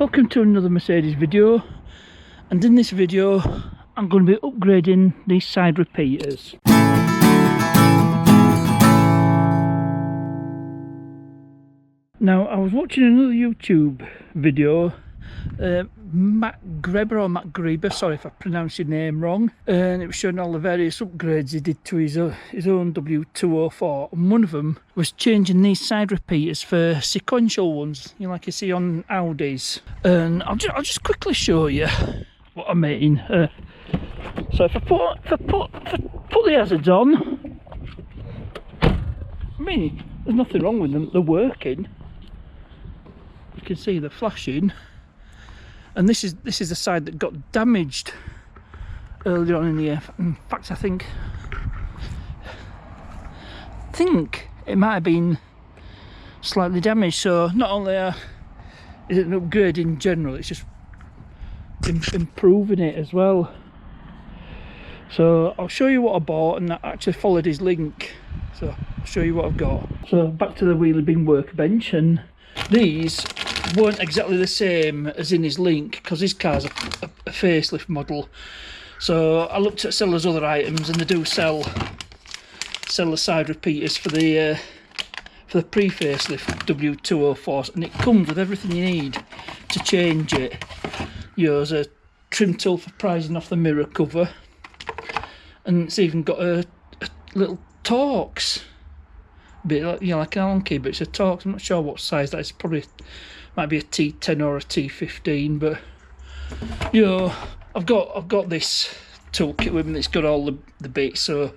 Welcome to another Mercedes video, and in this video I'm going to be upgrading these side repeaters. Now, I was watching another YouTube video, Matt Greber, sorry if I pronounced your name wrong, and it was showing all the various upgrades he did to his own W204, and one of them was changing these side repeaters for sequential ones, you know, like you see on Audis. And I'll just quickly show you what I mean. So if I put the hazards on, I mean, there's nothing wrong with them, they're working. You can see they're flashing, and this is the side that got damaged earlier on in the year. In fact, I think it might have been slightly damaged. So not only is it an upgrade in general, it's just improving it as well. So I'll show you what I bought, and I actually followed his link, so I'll show you what I've got. So back to the wheelie bin workbench, and these weren't exactly the same as in his link because his car's a facelift model. So I looked at sellers' other items, and they do sell the side repeaters for the pre-facelift W204s, and it comes with everything you need to change it. You know, there's a trim tool for prising off the mirror cover, and it's even got a little Torx bit, like, you know, like an Allen key, but it's a Torx. I'm not sure what size that is. Probably might be a T10 or a T15, but you know, I've got this toolkit with me that's got all the bits, so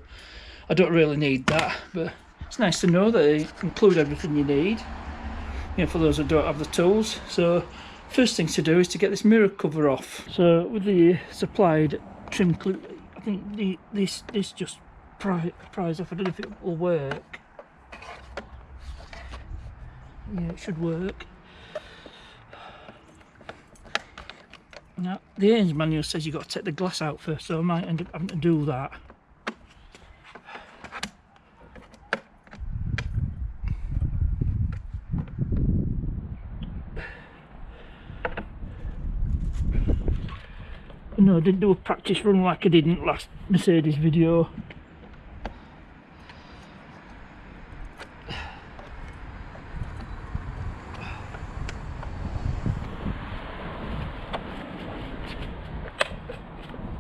I don't really need that. But it's nice to know that they include everything you need, you know, for those that don't have the tools. So first thing to do is to get this mirror cover off. So with the supplied trim clip, I think this just pries off. I don't know if it will work. Yeah, it should work. Now, the Ains manual says you've got to take the glass out first, so I might end up having to do that. No, I didn't do a practice run like I did in the last Mercedes video.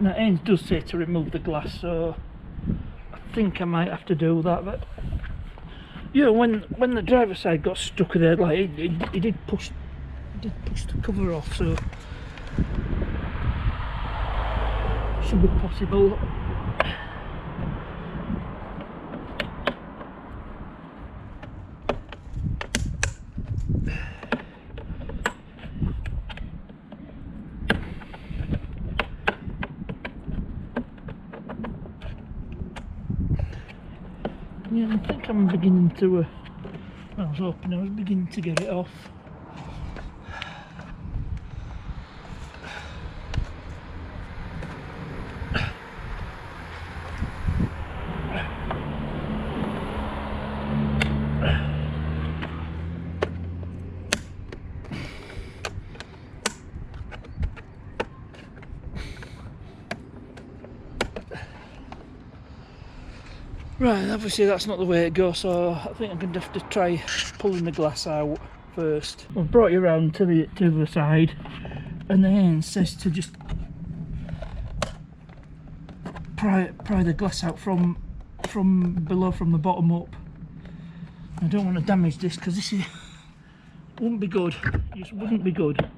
Now, Ains does say to remove the glass, so I think I might have to do that. But you know, when the driver's side got stuck there, like he did push the cover off, so it should be possible. Yeah, I think I'm beginning to, I was hoping I was beginning to get it off. Right, obviously that's not the way it goes, so I think I'm going to have to try pulling the glass out first. I've brought you around to the other side, and then it says to just pry the glass out from below, from the bottom up. I don't want to damage this because this wouldn't be good. It just wouldn't be good.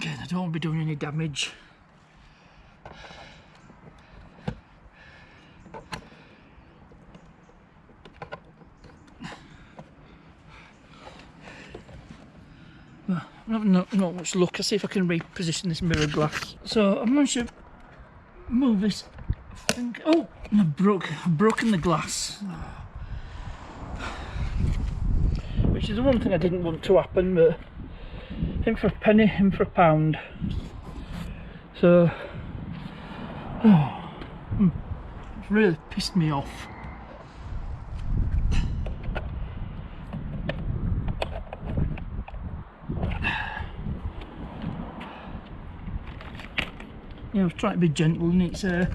I don't want to be doing any damage. Well, I'm having not much luck. I'll see if I can reposition this mirror glass. So I'm going to move this. I think. Oh, I've broken the glass. which is the one thing I didn't want to happen, but in for a penny, in for a pound. So it's really pissed me off. Yeah, I've tried to be gentle, and it's I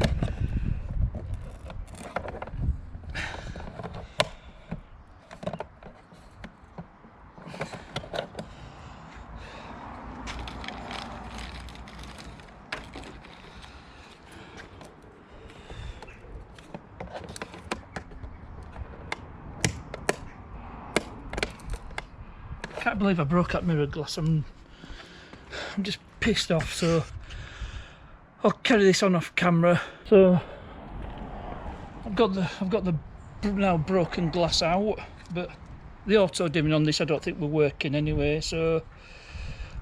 can't believe I broke that mirror glass. I'm just pissed off, so I'll carry this on off camera. So I've got the now broken glass out, but the auto dimming on this I don't think will working anyway, so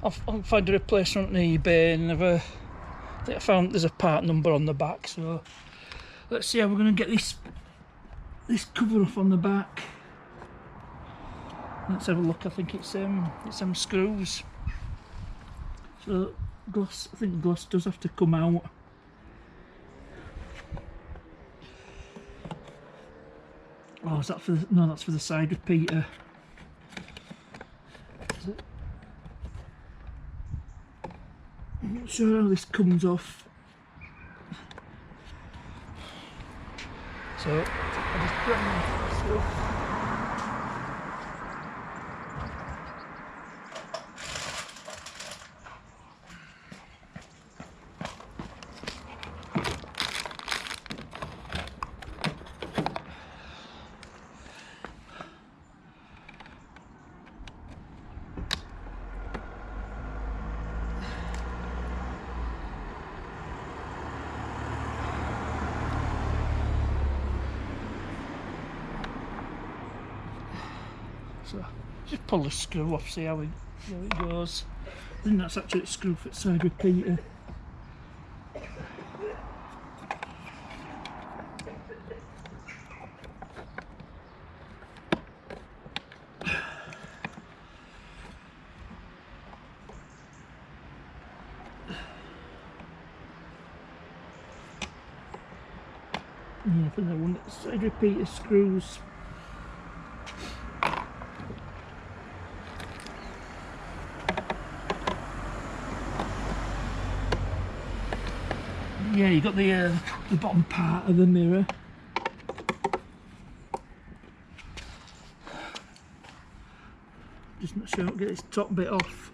I'll find a replacement on eBay, and I think I found there's a part number on the back, so let's see how we're going to get this cover off on the back. Let's have a look. I think it's some screws. So glass, I think the glass does have to come out. Oh, is that for the, no, that's for the side repeater. Is it? I'm not sure how this comes off. So I'll just put it on stuff. So just pull the screw off, see how it goes. I think that's actually a screw for the side repeater. Yeah, for the one, side repeater screws. Yeah, you got the bottom part of the mirror. Just not sure how to get this top bit off.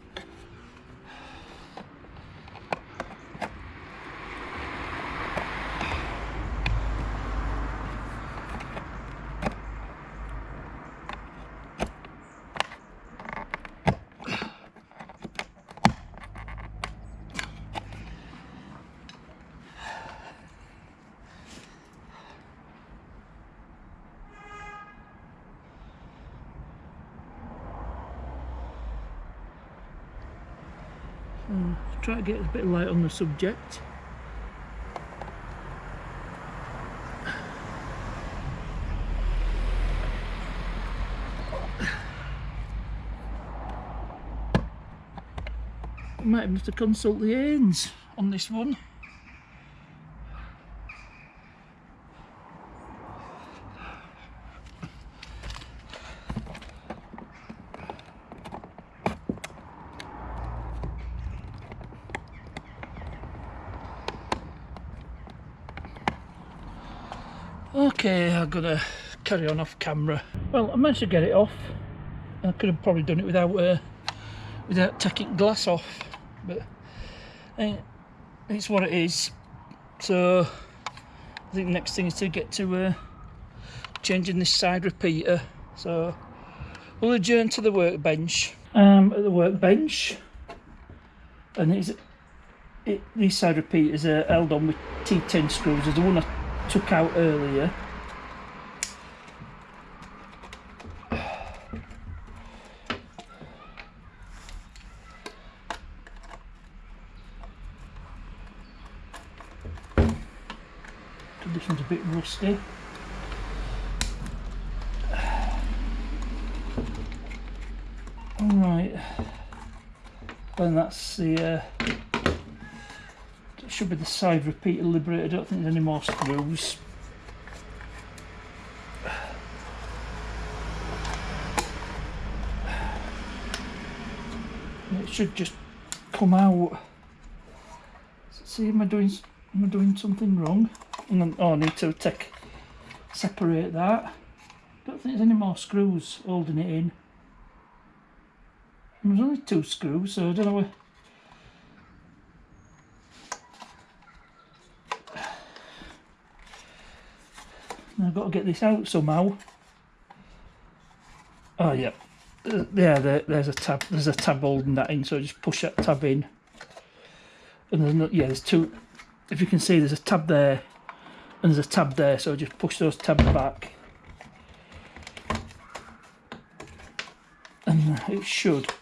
Try to get a bit of light on the subject. Might have to consult the ends on this one. Okay, I'm gonna carry on off camera. Well, I managed to get it off. I could have probably done it without taking glass off, but it's what it is. So I think the next thing is to get to changing this side repeater. So we'll adjourn to the workbench. At the workbench, and these side repeaters are held on with T10 screws. There's the one I took out earlier. This one's a bit rusty. Right, and that's the that should be the side repeater liberator. I don't think there's any more screws. It should just come out. See, am I doing something wrong? And then, oh, I need to separate that. Don't think there's any more screws holding it in. There's only 2 screws, so I don't know where. I've got to get this out somehow. Oh yeah, there's a tab. There's a tab holding that in, so just push that tab in. And there's no, yeah, there's 2. If you can see, there's a tab there, and there's a tab there. So just push those tabs back, and it should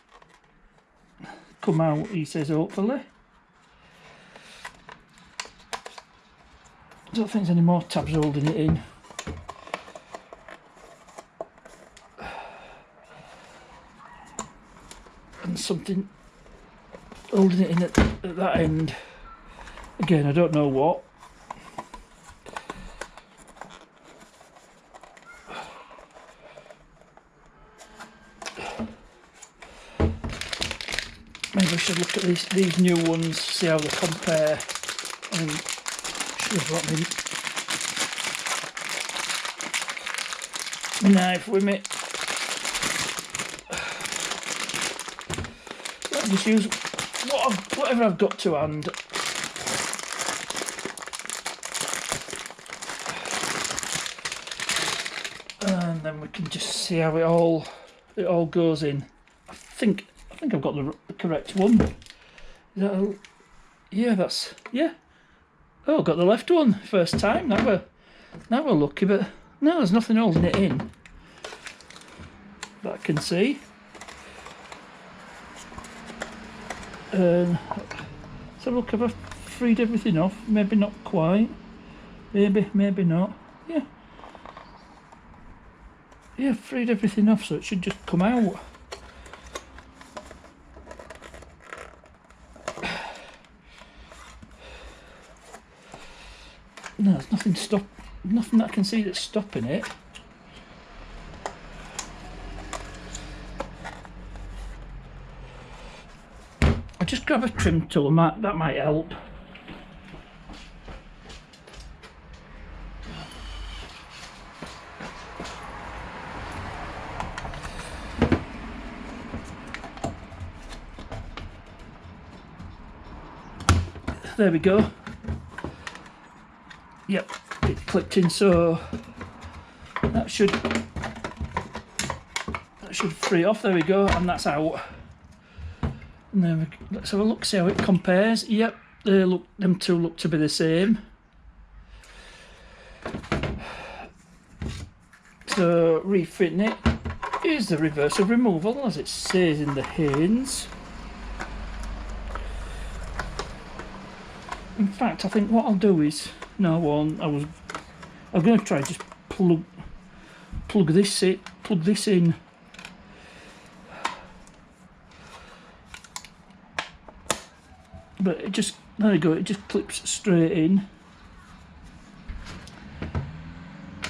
come out. He says, hopefully. I don't think there's any more tabs holding it in. And something holding it in at that end. Again, I don't know what. Maybe I should look at these new ones, see how they compare. And should have brought my knife with me. I'll just use whatever I've got to hand. And then we can just see how it all goes in. I think I've got the correct one. Is that yeah. Oh, got the left one first time. Now we're lucky, but no, there's nothing holding it in that I can see. So look, have I freed everything off? Maybe not quite. Maybe not. Yeah, freed everything off, so it should just come out. No, there's nothing that I can see that's stopping it. I'll just grab a trim tool, that might help. There we go. Yep, it clipped in, so that should free off. There we go, and that's out. And then let's have a look, see how it compares. Yep, them two look to be the same. So refitting it is the reverse of removal, as it says in the hints. In fact, I think what I'll do is, I'm going to try just plug this in. But it just, there you go, it just clips straight in.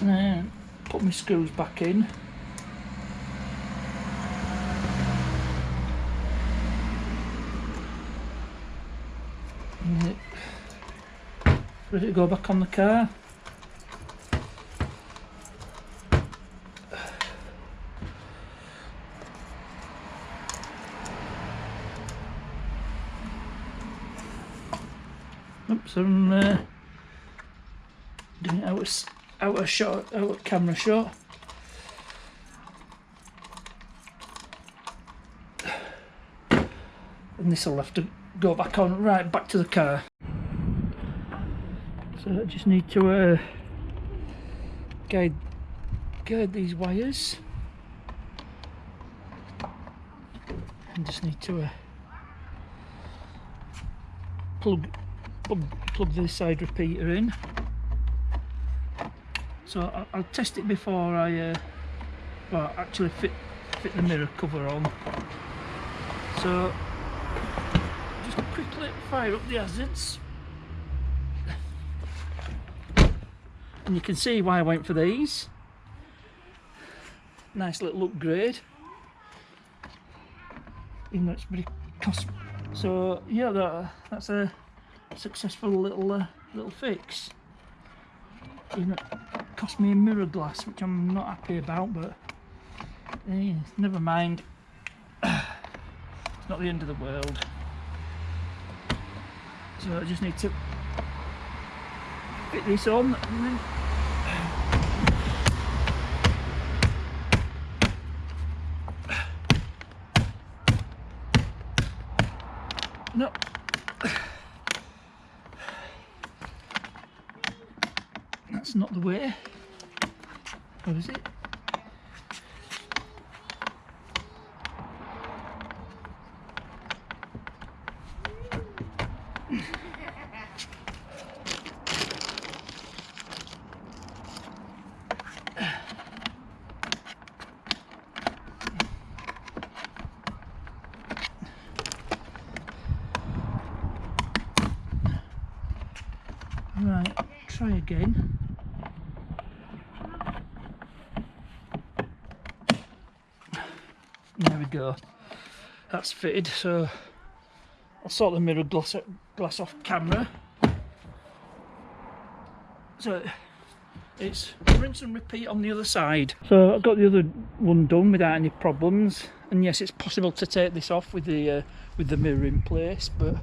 And then put my screws back in. Ready to go back on the car. Oops, I'm doing it out of camera shot. And this will have to go back on, right back to the car. So I just need to guide these wires, and just need to plug the side repeater in. So I'll test it before I actually fit the mirror cover on. So just quickly fire up the hazards, and you can see why I went for these. Nice little upgrade, even though it's pretty cost. So yeah, that's a successful little fix. Even though it cost me a mirror glass, which I'm not happy about, but never mind. It's not the end of the world. So I just need to fit this on, and then no. That's not the way. Or is it? Right, try again. There we go. That's fitted, so I'll sort the mirror glass off camera. So it's rinse and repeat on the other side. So I've got the other one done without any problems, and yes, it's possible to take this off with the mirror in place, but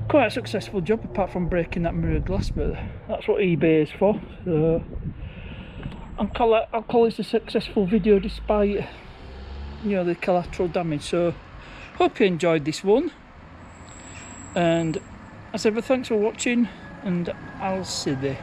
quite a successful job apart from breaking that mirror glass. But that's what eBay is for. So I'll call this a successful video despite, you know, the collateral damage. So hope you enjoyed this one, and as ever, thanks for watching, and I'll see you.